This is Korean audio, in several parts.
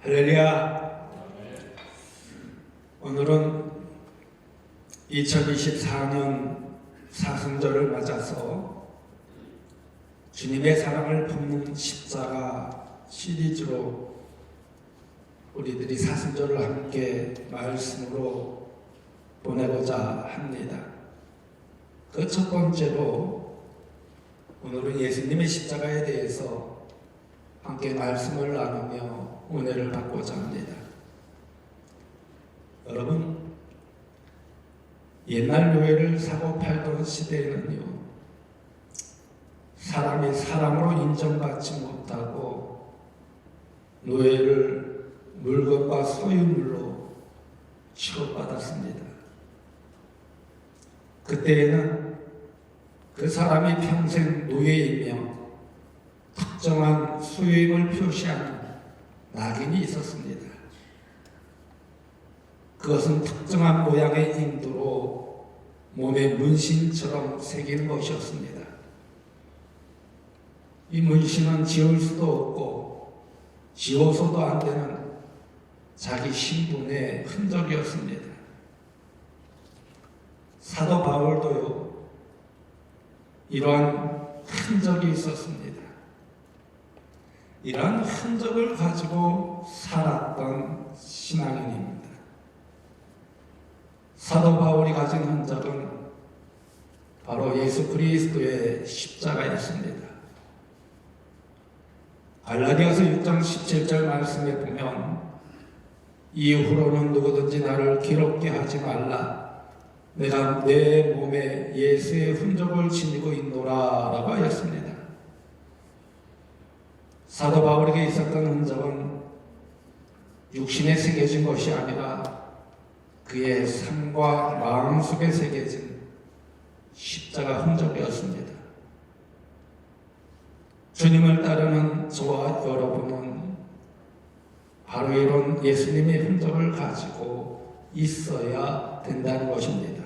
할렐루야. 오늘은 2024년 사순절을 맞아서 주님의 사랑을 품는 십자가 시리즈로 우리들이 사순절을 함께 말씀으로 보내고자 합니다. 그 첫 번째로 오늘은 예수님의 십자가에 대해서 함께 말씀을 나누며 은혜를 받고자 합니다. 여러분, 옛날 노예를 사고 팔던 시대에는요, 사람이 사람으로 인정받지 못하고 노예를 물건과 소유물로 취급받았습니다. 그때에는 그 사람이 평생 노예이며 특정한 수요임을 표시하는 낙인이 있었습니다. 그것은 특정한 모양의 인두로 몸에 문신처럼 새기는 것이었습니다. 이 문신은 지울 수도 없고 지워서도 안 되는 자기 신분의 흔적이었습니다. 사도 바울도요, 이러한 흔적이 있었습니다. 이러한 흔적을 가지고 살았던 신앙인입니다. 사도 바울이 가진 흔적은 바로 예수 그리스도의 십자가였습니다. 갈라디아서 6장 17절 말씀에 보면 이후로는 누구든지 나를 기롭게 하지 말라. 내가 내 몸에 예수의 흔적을 지니고 있노라 라고 하였습니다. 사도 바울에게 있었던 흔적은 육신에 새겨진 것이 아니라 그의 삶과 마음속에 새겨진 십자가 흔적이었습니다. 주님을 따르는 저와 여러분은 바로 이런 예수님의 흔적을 가지고 있어야 된다는 것입니다.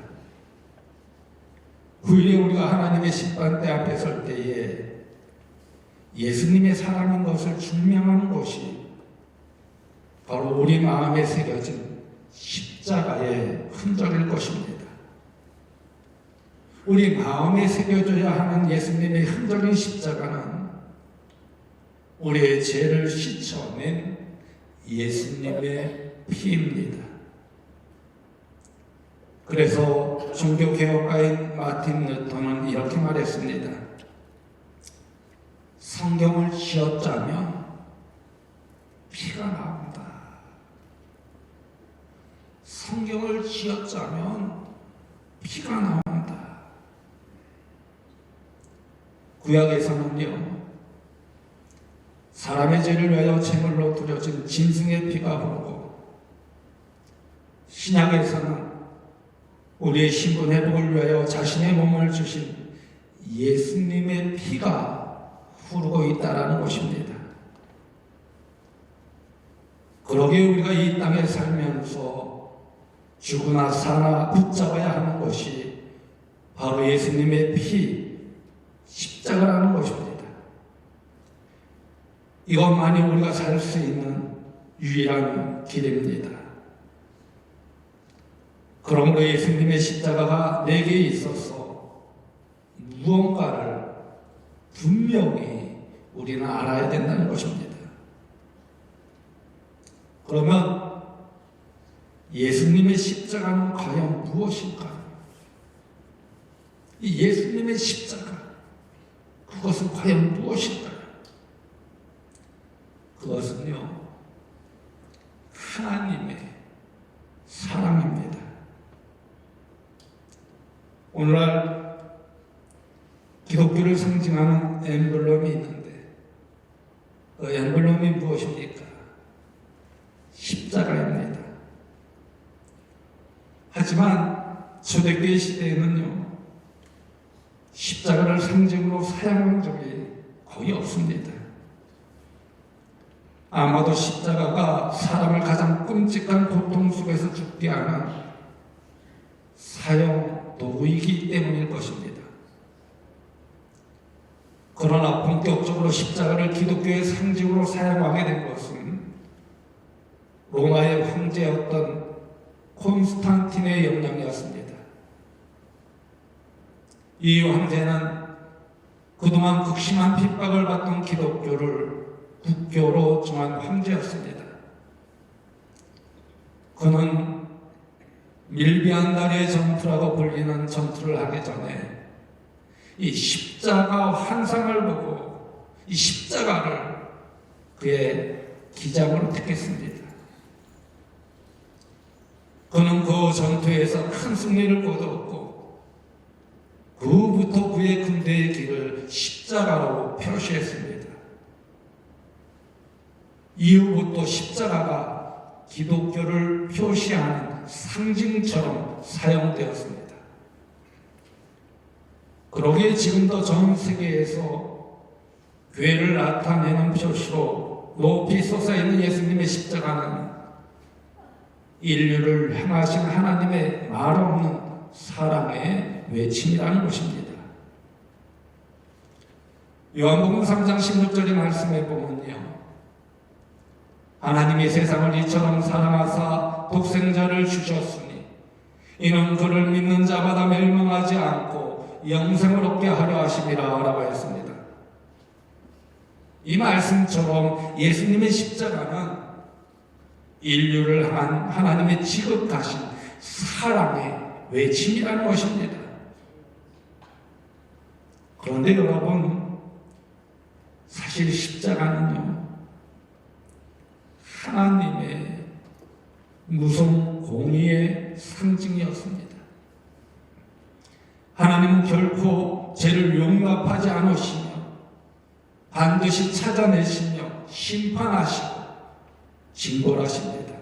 후일에 우리가 하나님의 심판대 앞에 설 때에 예수님의 사랑인 것을 증명하는 것이 바로 우리 마음에 새겨진 십자가의 흔적일 것입니다. 우리 마음에 새겨져야 하는 예수님의 흔적인 십자가는 우리의 죄를 씻어낸 예수님의 피입니다. 그래서 종교개혁가인 마틴 루터는 이렇게 말했습니다. 성경을 쥐어짜면 피가 나온다. 성경을 쥐어짜면 피가 나온다. 구약에서는요, 사람의 죄를 위하여 제물로 드려진 짐승의 피가 흐르고, 신약에서는 우리의 신분 회복을 위하여 자신의 몸을 주신 예수님의 피가 흐르고 있다라는 것입니다. 그러기에 우리가 이 땅에 살면서 죽으나 사나 붙잡아야 하는 것이 바로 예수님의 피, 십자가라는 것입니다. 이것만이 우리가 살 수 있는 유일한 길입니다. 그러므로 예수님의 십자가가 내게 있어서 무언가를 분명히 우리는 알아야 된다는 것입니다. 그러면 예수님의 십자가는 과연 무엇일까요? 이 예수님의 십자가, 그것은 과연 무엇일까요? 그것은요, 하나님의 사랑입니다. 오늘날 기독교를 상징하는 엠블럼이 있는데 그 엠블럼이 무엇입니까? 십자가입니다. 하지만 초대교회 시대에는요, 십자가를 상징으로 사용한 적이 거의 없습니다. 아마도 십자가가 사람을 가장 끔찍한 고통 속에서 죽게 하는 사형 도구이기 때문일 것입니다. 그러나 본격적으로 십자가를 기독교의 상징으로 사용하게 된 것은 로마의 황제였던 콘스탄틴의 영향이었습니다. 이 황제는 그동안 극심한 핍박을 받던 기독교를 국교로 정한 황제였습니다. 그는 밀비안다리의 전투라고 불리는 전투를 하기 전에 이 십자가 환상을 보고 이 십자가를 그의 기장으로 택했습니다. 그는 그 전투에서 큰 승리를 거두었고 그 후부터 그의 군대의 길을 십자가로 표시했습니다. 이후부터 십자가가 기독교를 표시하는 상징처럼 사용되었습니다. 그러기에 지금도 전 세계에서 교회를 나타내는 표시로 높이 솟아있는 예수님의 십자가는 인류를 향하신 하나님의 말없는 사랑의 외침이라는 것입니다. 요한복음 3장 16절의 말씀에 보면요, 하나님이 세상을 이처럼 사랑하사 독생자를 주셨으니 이는 그를 믿는 자마다 멸망하지 않고 영생을 얻게 하려 하심이라 라고 했습니다. 이 말씀처럼 예수님의 십자가는 인류를 향한 하나님의 지극하신 사랑의 외침이라는 것입니다. 그런데 여러분, 사실 십자가는요, 하나님의 무서운 공의의 상징이었습니다. 하나님은 결코 죄를 용납하지 않으시며 반드시 찾아내시며 심판하시고 징벌하십니다.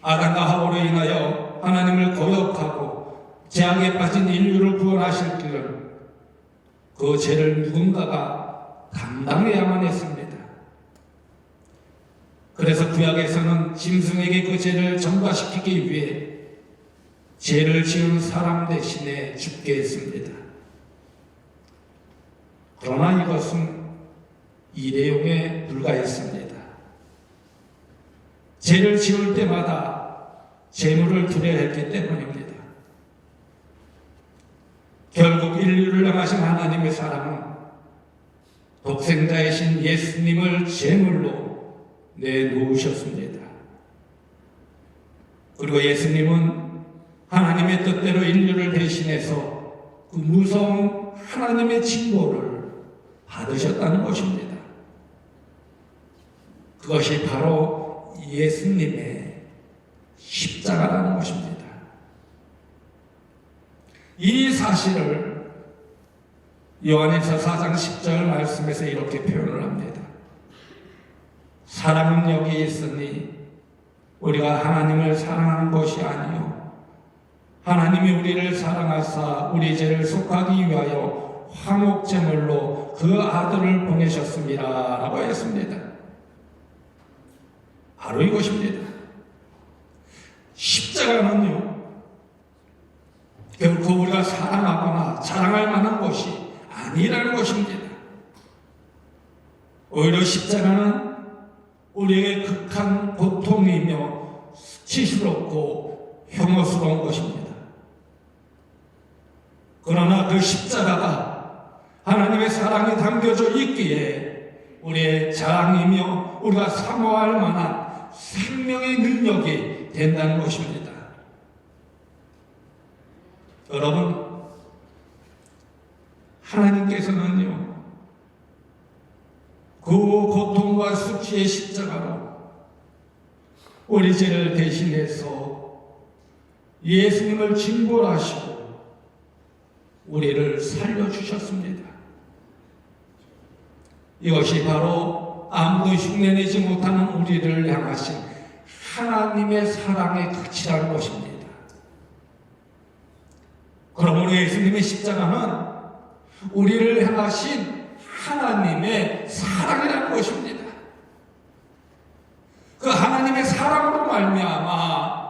아담과 하와로 인하여 하나님을 거역하고 죄악에 빠진 인류를 구원하실 길을 그 죄를 누군가가 감당해야만 했습니다. 그래서 구약에서는 짐승에게 그 죄를 전가시키기 위해 죄를 지은 사람 대신에 죽게 했습니다. 그러나 이것은 일회용에 불과했습니다. 죄를 지을 때마다 제물을 드려야 했기 때문입니다. 결국 인류를 향하신 하나님의 사랑은 독생자이신 예수님을 제물로 내놓으셨습니다. 그리고 예수님은 하나님의 뜻대로 인류를 대신해서 그 무서운 하나님의 징벌을 받으셨다는 것입니다. 그것이 바로 예수님의 십자가라는 것입니다. 이 사실을 요한일서 4장 10절 말씀에서 이렇게 표현을 합니다. 사랑은 여기 있으니 우리가 하나님을 사랑하는 것이 아니요 하나님이 우리를 사랑하사 우리 죄를 속하기 위하여 화목제물로 그 아들을 보내셨습니다 라고 했습니다. 바로 이것입니다. 십자가는요, 결코 우리가 사랑하거나 자랑할 만한 것이 아니라는 것입니다. 오히려 십자가는 우리에게 극한 고통이며 수치스럽고 혐오스러운 것입니다. 그러나 그 십자가가 하나님의 사랑이 담겨져 있기에 우리의 자랑이며 우리가 사모할 만한 생명의 능력이 된다는 것입니다. 여러분, 하나님께서는요, 그 고통과 수치의 십자가로 우리 죄를 대신해서 예수님을 징벌하시고 우리를 살려주셨습니다. 이것이 바로 아무도 흉내내지 못하는 우리를 향하신 하나님의 사랑의 끝이라는 것입니다. 그러므로 예수님의 십자가는 우리를 향하신 하나님의 사랑이라는 것입니다. 그 하나님의 사랑으로 말미암아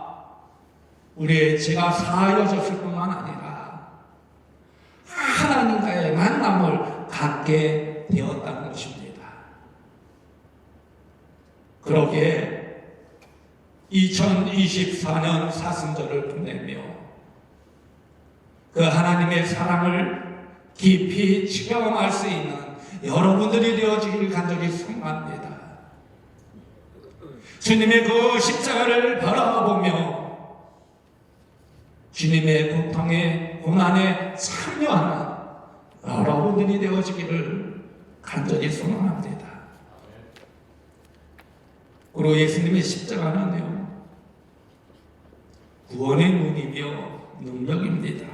우리의 죄가 사하여졌을 뿐만 아니라 하나님과의 만남을 갖게 되었다는 것입니다. 그러기에 2024년 사순절을 보내며 그 하나님의 사랑을 깊이 체험할 수 있는 여러분들이 되어지길 간절히 소망합니다. 주님의 그 십자가를 바라보며 주님의 고통에 고난에 참여하는 여러분들이 되어지기를 간절히 소망합니다. 그리고 예수님의 십자가는요, 구원의 문이며 능력입니다.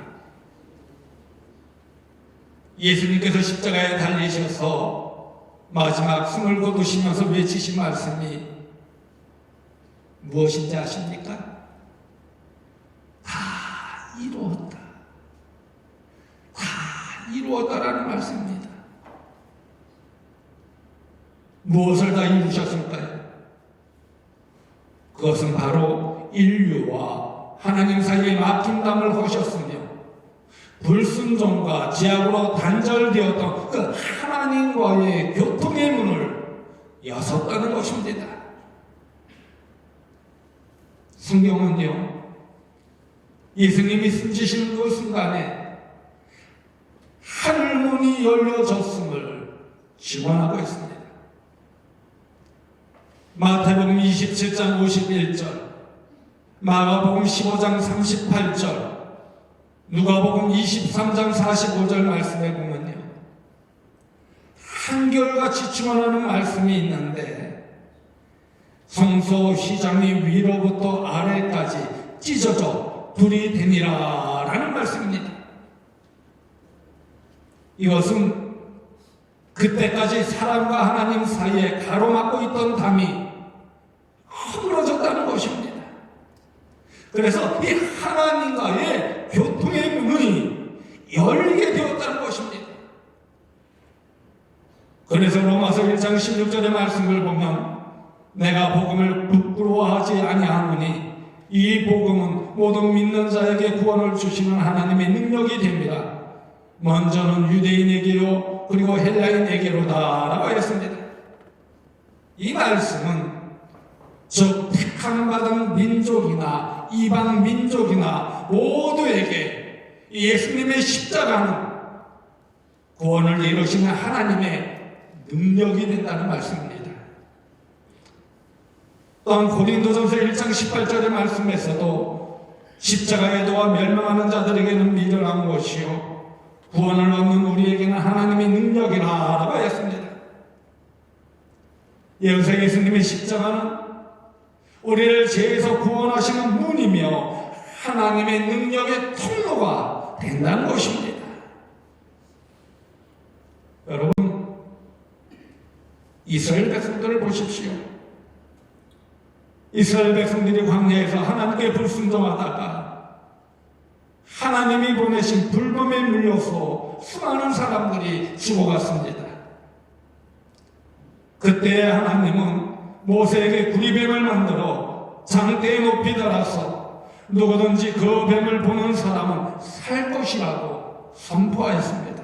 예수님께서 십자가에 달리셔서 마지막 숨을 거두시면서 외치신 말씀이 무엇인지 아십니까? 다 이루었다. 다 이루었다라는 말씀입니다. 무엇을 다 이루셨을까요? 그것은 바로 인류와 하나님 사이에 막힌담을 하셨으며 불순종과 죄악으로 단절되었던 그 하나님과의 교통의 문을 여셨다는 것입니다. 성경은요, 예수님이 숨지시는 그 순간에 하늘문이 열려졌음을 증언하고 있습니다. 마태복음 27장 51절, 마가복음 15장 38절, 누가복음 23장 45절 말씀에 보면요, 한결같이 증언하는 말씀이 있는데 성소 휘장이 위로부터 아래까지 찢어져 불이 되니라 라는 말씀입니다. 이것은 그때까지 사람과 하나님 사이에 가로막고 있던 담이 허물어졌다는 것입니다. 그래서 이 하나님과의 교통의 문이 열리게 되었다는 것입니다. 그래서 로마서 1장 16절의 말씀을 보면 내가 복음을 부끄러워하지 아니하노니 이 복음은 모든 믿는 자에게 구원을 주시는 하나님의 능력이 됩니다. 먼저는 유대인에게요 그리고 헬라인에게로다 라고 했습니다. 이 말씀은 즉 택함받은 민족이나 이방 민족이나 모두에게 예수님의 십자가는 구원을 이루시는 하나님의 능력이 된다는 말씀입니다. 또한 고린도전서 1장 18절의 말씀에서도 십자가에 도와 멸망하는 자들에게는 미련한 것이요 구원을 얻는 우리에게는 하나님의 능력이라 라고 했습니다. 여기서 예수님의 십자가는 우리를 죄에서 구원하시는 문이며 하나님의 능력의 통로가 된다는 것입니다. 여러분, 이스라엘 백성들을 보십시오. 이스라엘 백성들이 광야에서 하나님께 불순종하다가 하나님이 보내신 불뱀에 물려서 수많은 사람들이 죽어갔습니다. 그때 하나님은 모세에게 구리뱀을 만들어 장대에 높이 달아서 누구든지 그 뱀을 보는 사람은 살 것이라고 선포하였습니다.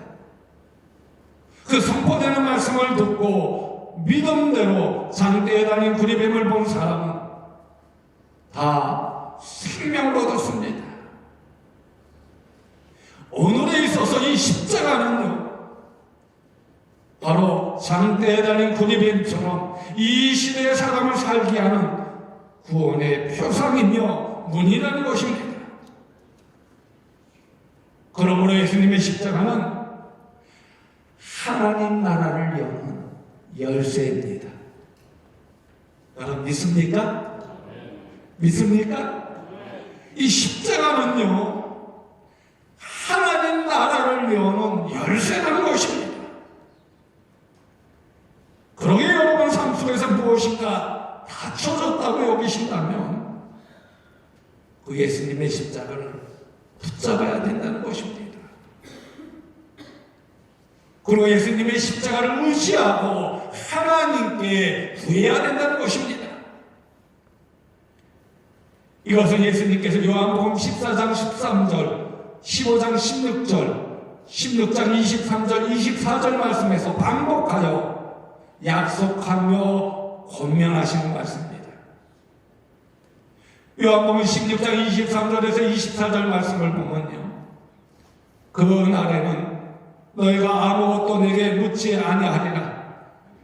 그 선포되는 말씀을 듣고 믿음대로 장대에 달린 구리뱀을 본 사람은 다 생명을 얻었습니다. 오늘에 있어서 이 십자가는요, 바로 장대에 달린 구리뱀처럼 이 시대의 사람을 살게 하는 구원의 표상이며 문이라는 것입니다. 그러므로 예수님의 십자가는 하나님 나라를 여는 열쇠입니다. 여러분 믿습니까? 믿습니까? 이 십자가는요, 하나님 나라를 여는 열쇠라는 것입니다. 그러게 여러분 삶 속에서 무엇인가 닫혀졌다고 여기신다면 그 예수님의 십자가를 붙잡아야 된다는 것입니다. 그리고 예수님의 십자가를 의지하고 하나님께 구해야 된다는 것입니다. 이것은 예수님께서 요한복음 14장 13절, 15장 16절, 16장 23절, 24절 말씀에서 반복하여 약속하며 권면하시는 말씀입니다. 요한복음 16장 23절에서 24절 말씀을 보면요, 그 날에는 너희가 아무것도 내게 묻지 아니하리라.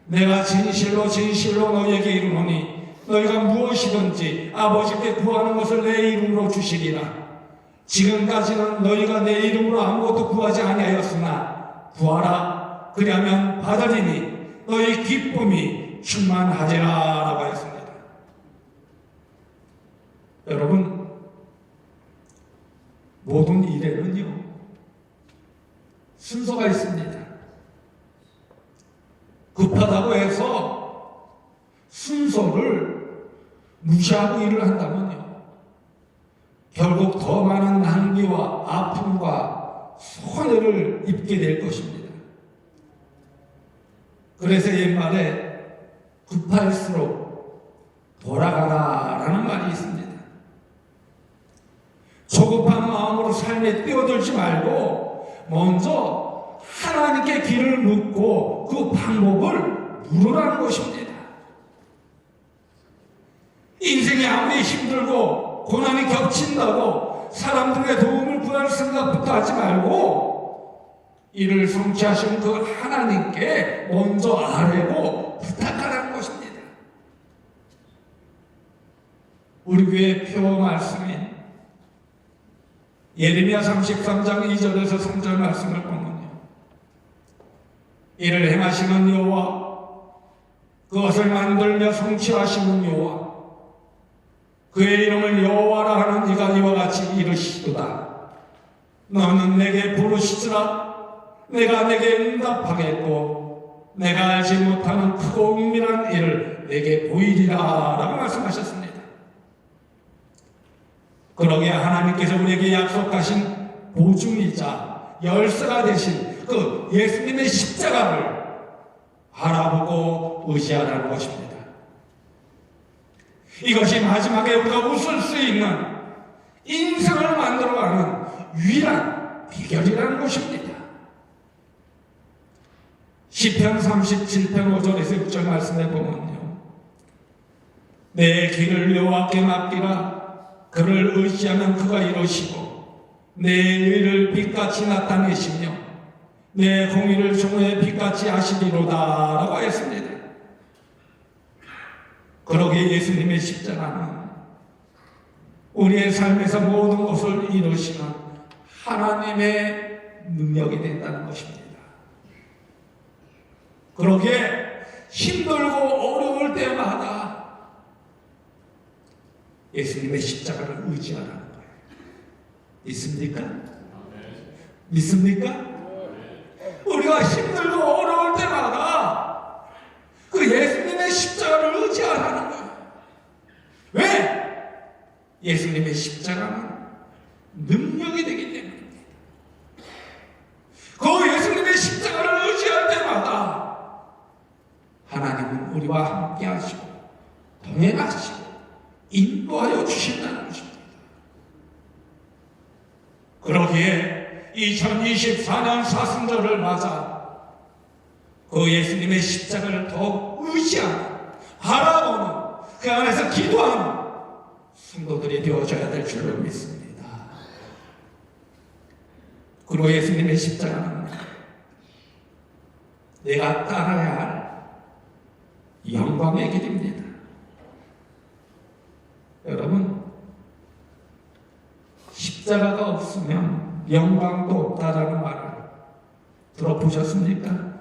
내가 진실로 진실로 너희에게 이르노니 너희가 무엇이든지 아버지께 구하는 것을 내 이름으로 주시리라. 지금까지는 너희가 내 이름으로 아무것도 구하지 아니하였으나 구하라. 그리하면 받으리니 너희 기쁨이 충만하리라 라고 했습니다. 여러분, 모든 일에는요 순서가 있습니다. 급하다고 해서 순서를 무시하고 일을 한다면요, 결국 더 많은 낭비와 아픔과 손해를 입게 될 것입니다. 그래서 옛말에 급할수록 돌아가라라는 말이 있습니다. 조급한 마음으로 삶에 뛰어들지 말고 먼저 하나님께 길을 묻고 그 방법을 물으라는 것입니다. 인생이 아무리 힘들고 고난이 겹친다고 사람들의 도움을 구할 생각부터 하지 말고 이를 성취하신 그 하나님께 먼저 아뢰고 부탁하라는 것입니다. 우리 교회 표 말씀인 예레미야 33장 2절에서 3절 말씀을 보면요, 이를 행하시는 여호와, 그것을 만들며 성취하시는 여호와, 그의 이름을 여호와라 하는 이가 이와 같이 이르시도다. 너는 내게 부르시지라. 내가 내게 응답하겠고 내가 알지 못하는 크고 은밀한 일을 내게 보이리라 라고 말씀하셨습니다. 그러기에 하나님께서 우리에게 약속하신 보증이자 열쇠가 되신 그 예수님의 십자가를 바라보고 의지하라는 것입니다. 이것이 마지막에 우리가 웃을 수 있는 인생을 만들어가는 유일한 비결이라는 것입니다. 시편 37편 5절에서 6절 말씀에 보면요, 내 길을 여호와께 맡기라. 그를 의지하면 그가 이루시고 내 의를 빛같이 나타내시며 내 공의를 종의 빛같이 하시리로다 라고 했습니다. 그러기에 예수님의 십자가는 우리의 삶에서 모든 것을 이루시는 하나님의 능력이 된다는 것입니다. 그러기에 힘들고 어려울 때마다 예수님의 십자가를 의지하라는 거예요. 믿습니까? 믿습니까? 우리가 힘들고 어려울 때마다 그 예수님의 십자가를 의지하라는 거예요. 왜? 예수님의 십자가는 능력이 되기 때문입니다. 그 예수님의 십자가를 의지할 때마다 하나님은 우리와 함께 하시고 동행하시고 인도하여 주신다는 것입니다. 그러기에 2024년 사순절을 맞아 그 예수님의 십자가를 더욱 의지하고 바라보는, 그 안에서 기도하는 성도들이 되어져야 될 줄로 믿습니다. 그리고 예수님의 십자가는 내가 따라야 할 영광의 길입니다. 여러분, 십자가가 없으면 영광도 없다라는 말을 들어보셨습니까?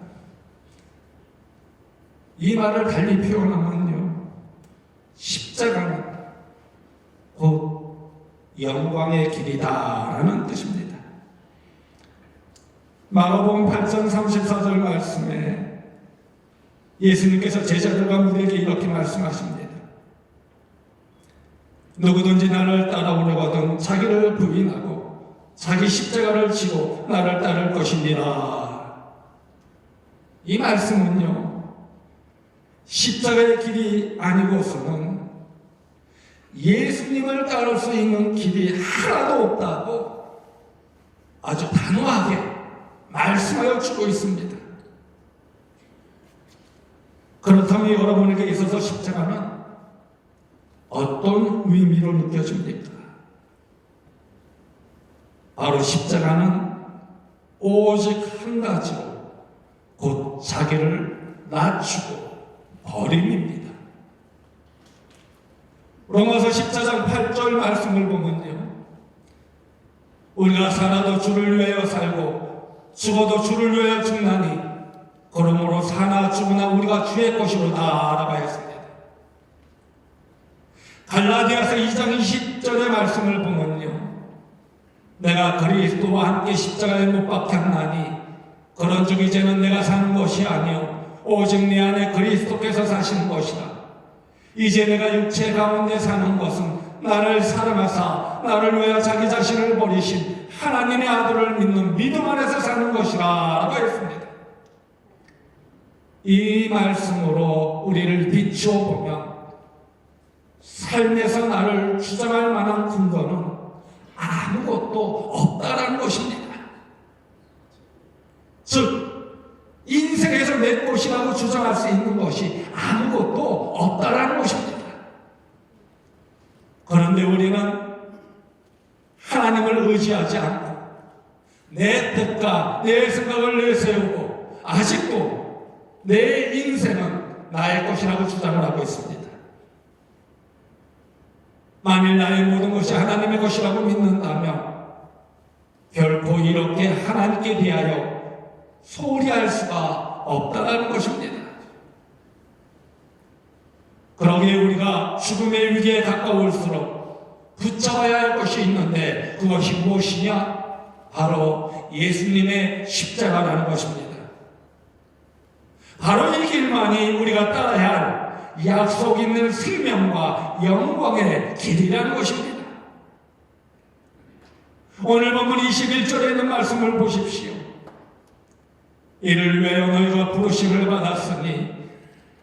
이 말을 달리 표현하면요, 십자가는 곧 영광의 길이다라는 뜻입니다. 마가복음 8장 34절 말씀에 예수님께서 제자들과 무리에게 이렇게 말씀하십니다. 누구든지 나를 따라오려거든 자기를 부인하고 자기 십자가를 지고 나를 따를 것이니라. 이 말씀은요, 십자가의 길이 아니고서는 예수님을 따를 수 있는 길이 하나도 없다고 아주 단호하게 말씀하여 주고 있습니다. 그렇다면 여러분에게 있어서 십자가는 어떤 의미로 느껴집니까? 바로 십자가는 오직 한 가지로 곧 자기를 낮추고 버림입니다. 로마서 14장 8절 말씀을 보면요, 우리가 살아도 주를 위하여 살고 죽어도 주를 위하여 죽나니 그러므로 사나 죽으나 우리가 주의 것이로다 라고 했습니다. 갈라디아서 2장 20절의 말씀을 보면요, 내가 그리스도와 함께 십자가에 못 박혔나니 그런즉 이제는 내가 사는 것이 아니요 오직 내 안에 그리스도께서 사시는 것이라. 이제 내가 육체 가운데 사는 것은 나를 사랑하사 나를 위하여 자기 자신을 버리신 하나님의 아들을 믿는 믿음 안에서 사는 것이라 라고 했습니다. 이 말씀으로 우리를 비추어 보면 삶에서 나를 주장할 만한 근거는 아무것도 없다라는 것입니다. 즉 인생에서 내 것이라고 주장할 수 있는 것이 아무것도 없다라는 것입니다. 그런데 우리는 하나님을 의지하지 않고 내 뜻과 내 생각을 내세우고 아직도 내 인생은 나의 것이라고 주장을 하고 있습니다. 만일 나의 모든 것이 하나님의 것이라고 믿는다면 결코 이렇게 하나님께 대하여 소홀히 할 수가 없다는 것입니다. 그러기에 우리가 죽음의 위기에 가까울수록 붙잡아야 할 것이 있는데 그것이 무엇이냐? 바로 예수님의 십자가라는 것입니다. 바로 이 길만이 우리가 따라야 할 약속 있는 생명과 영광의 길이라는 것입니다. 오늘 본문 21절에 있는 말씀을 보십시오. 이를 위하여 너희가 부르심을 받았으니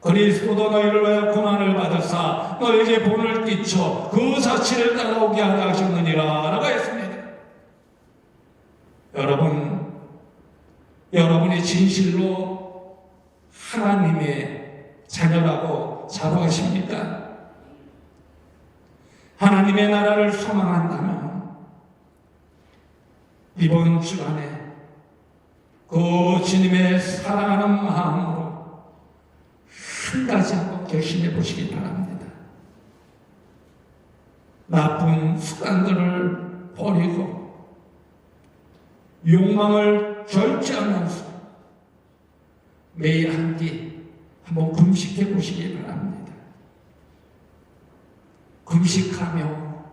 그리스도도 너희를 위하여 고난을 받으사 너희에게 본을 끼쳐 그 자취를 따라오게 하려 하셨느니라 라고 했습니다. 여러분이 진실로 하나님의 자녀라고 자부하십니까? 하나님의 나라를 소망한다면 이번 주간에 그 주님의 사랑하는 마음으로 한 가지 한번 결심해 보시기 바랍니다. 나쁜 습관들을 버리고 욕망을 절제하면서 매일 한 끼 한번 금식해 보시기 바랍니다. 금식하며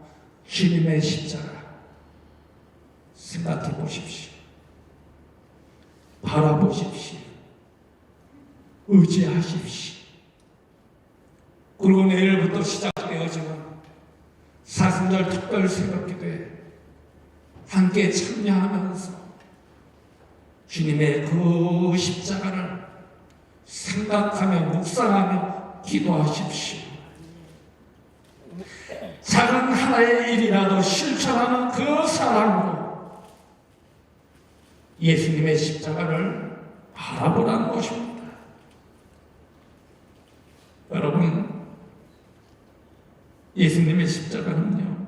주님의 십자가 생각해 보십시오. 바라보십시오. 의지하십시오. 그리고 내일부터 시작되어지는 사순절 특별 새벽기도에 함께 참여하면서 주님의 그 십자가를 생각하며 묵상하며 기도하십시오. 작은 하나의 일이라도 실천하는 그 사랑으로 예수님의 십자가를 바라보라는 것입니다. 여러분, 예수님의 십자가는요,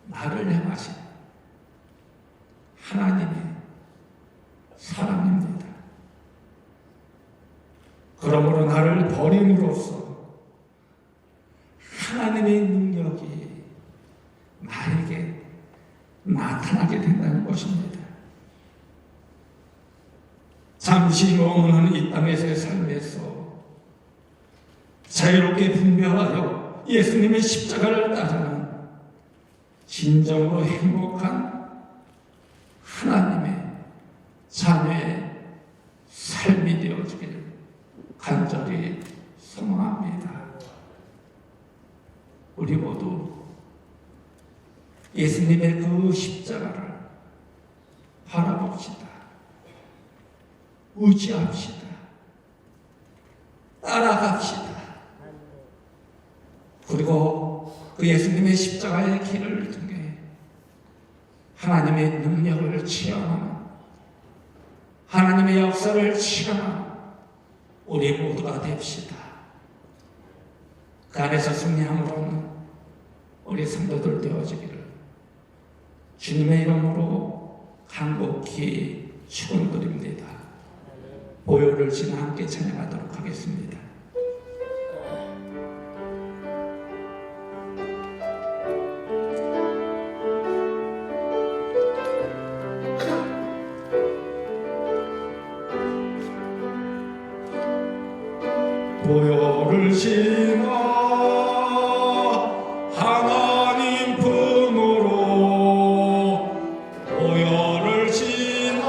나를 향하신 하나님의 사랑입니다. 그러므로 나를 버림으로써 하나님의 능력이 나에게 나타나게 된다는 것입니다. 잠시 머무는 이 땅에서의 삶에서 자유롭게 분별하여 예수님의 십자가를 따르는 진정으로 행복한 하나님의 자녀의 삶이 되어주길 간절히 소망합니다. 우리 모두 예수님의 그 십자가를 바라봅시다. 의지합시다. 따라갑시다. 그리고 그 예수님의 십자가의 길을 통해 하나님의 능력을 체험하는, 하나님의 역사를 체험하는 우리 모두가 됩시다. 그 안에서 승리함으로는 우리 성도들 되어지기를 주님의 이름으로 간곡히 축원드립니다. 보혈을 지나 함께 찬양하도록 하겠습니다. 보혈을 지나 하나님 품으로 보혈을 지나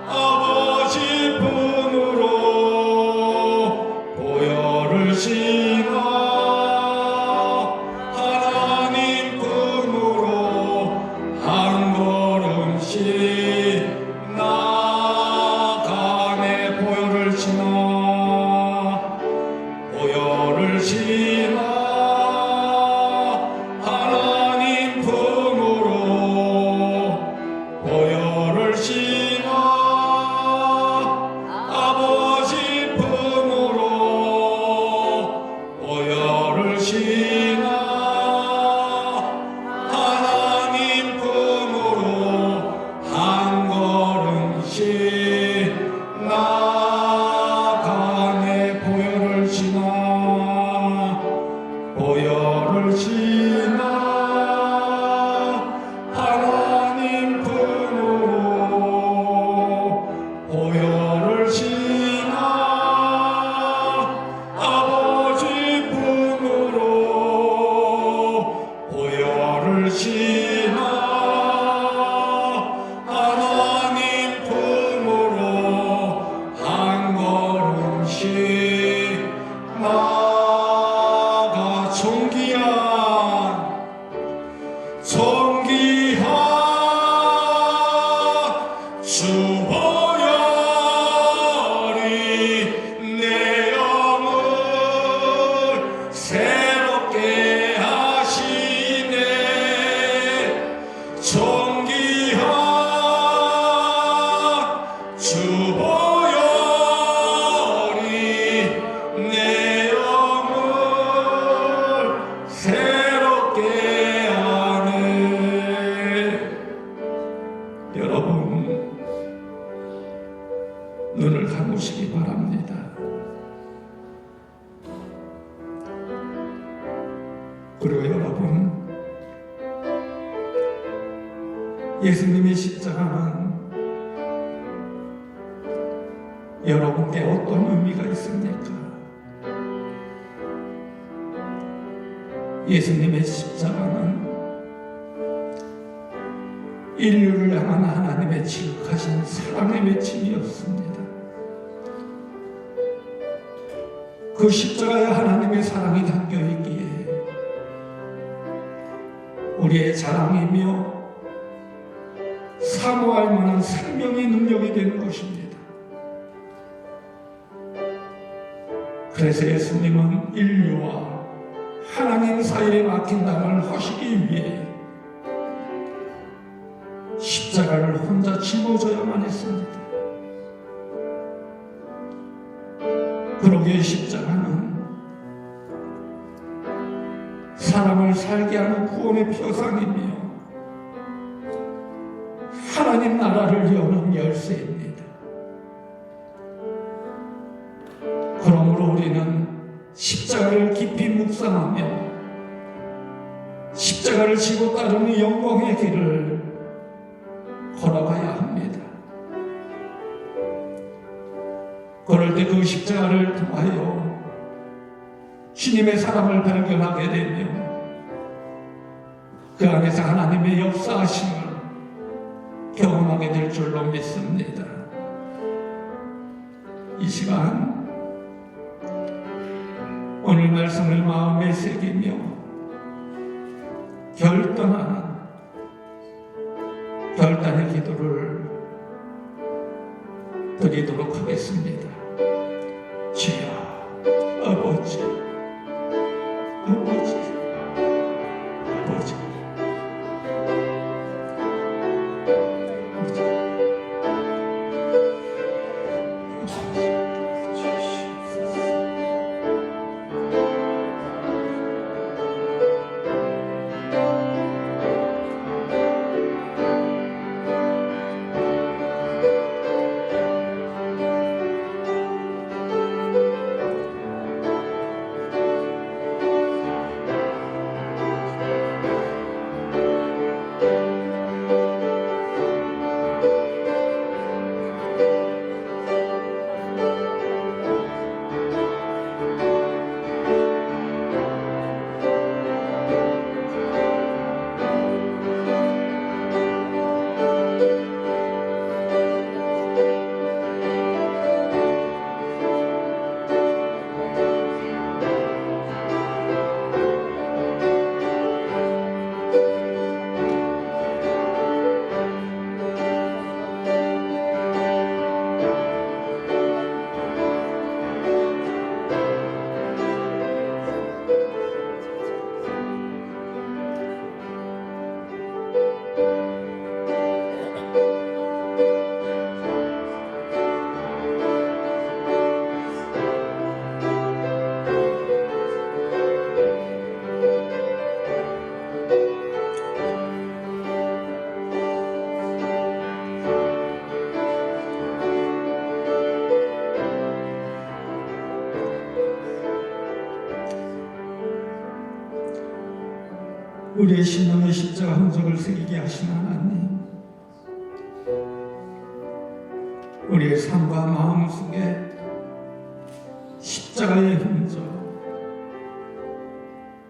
아버지 품으로 보혈을 지나 하나님 품으로 한 걸음씩 나가네. 보혈을 지나 보혈을 지나 하나님 품으로 보혈을 지나 아버지 품으로 보혈을 지나 하나님 품으로 한 걸음씩 나가네. 보혈을 지나 보혈을 지나 하나님 품으로 보혈을 지나 아버지 품으로 보혈을 지나 하나님 품으로 한 걸음씩 나가. 존귀한 주 보혈이 내 영을 새롭게 하시네. 존귀한 주 보혈이 내 영을 새롭게 하네. 여러분, 눈을 감으시기 바랍니다. 그리고 여러분, 예수님의 십자가는 여러분께 어떤 의미가 있습니까? 예수님의 십자가는 인류를 향한 하나님의 지극하신 사랑의 외침이었습니다. 그 십자가에 하나님의 사랑이 담겨 있기에 우리의 자랑이며 사모할 만한 생명의 능력이 되는 것입니다. 그래서 예수님은 인류와 하나님 사이에 막힌 담을 허시기 위해 십자가를 혼자 짊어져야만 했습니다. 그러기에 십자가는 사람을 살게 하는 구원의 표상이며 하나님 나라를 여는 열쇠입니다. 그러므로 우리는 십자가를 깊이 묵상하며 십자가를 지고 따르는 영광의 길을 걸어가야 합니다. 그럴 때 그 십자가를 통하여 주님의 사랑을 발견하게 되며 그 안에서 하나님의 역사하심을 경험하게 될 줄로 믿습니다. 이 시간 오늘 말씀을 마음에 새기며 결단의 기도를 드리도록 하겠습니다. 주여, 아버지, 아버지, 아버지, 아버지. 우리의 심령의 십자가 흔적을 새기게 하신 하나님, 우리의 삶과 마음 속에 십자가의 흔적,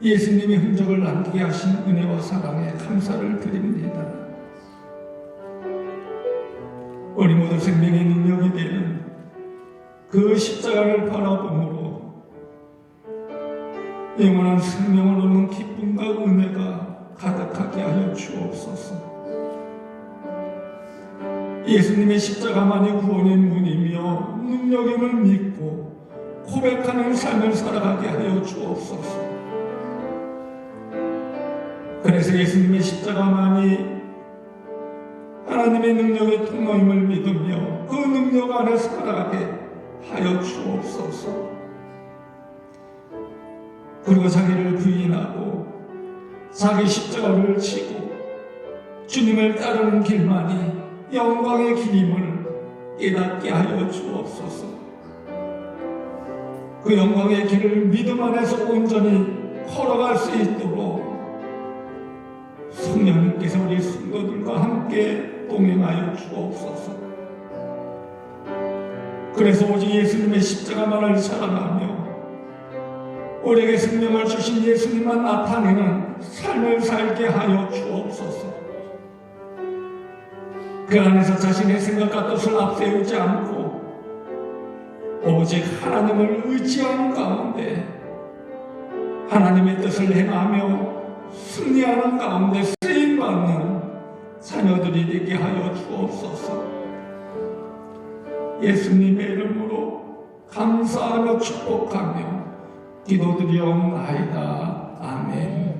예수님의 흔적을 남기게 하신 은혜와 사랑에 감사를 드립니다. 우리 모두 생명의 능력이 되는 그 십자가를 바라봄으로 영원한 생명을 얻는 기쁨과 은혜가 가득하게 하여 주옵소서. 예수님의 십자가만이 구원의 문이며 능력임을 믿고 고백하는 삶을 살아가게 하여 주옵소서. 그래서 예수님의 십자가만이 하나님의 능력의 통로임을 믿으며 그 능력 안에 살아가게 하여 주옵소서. 그리고 자기를 부인하고 자기 십자가를 지고 주님을 따르는 길만이 영광의 길임을 깨닫게 하여 주옵소서. 그 영광의 길을 믿음 안에서 온전히 걸어갈 수 있도록 성령님께서 우리 성도들과 함께 동행하여 주옵소서. 그래서 오직 예수님의 십자가만을 사랑하며 우리에게 생명을 주신 예수님만 나타내는 삶을 살게 하여 주옵소서. 그 안에서 자신의 생각과 뜻을 앞세우지 않고 오직 하나님을 의지하는 가운데 하나님의 뜻을 행하며 승리하는 가운데 쓰임받는 자녀들이 되게 하여 주옵소서. 예수님의 이름으로 감사하며 축복하며 기도드리옵나이다. 아멘.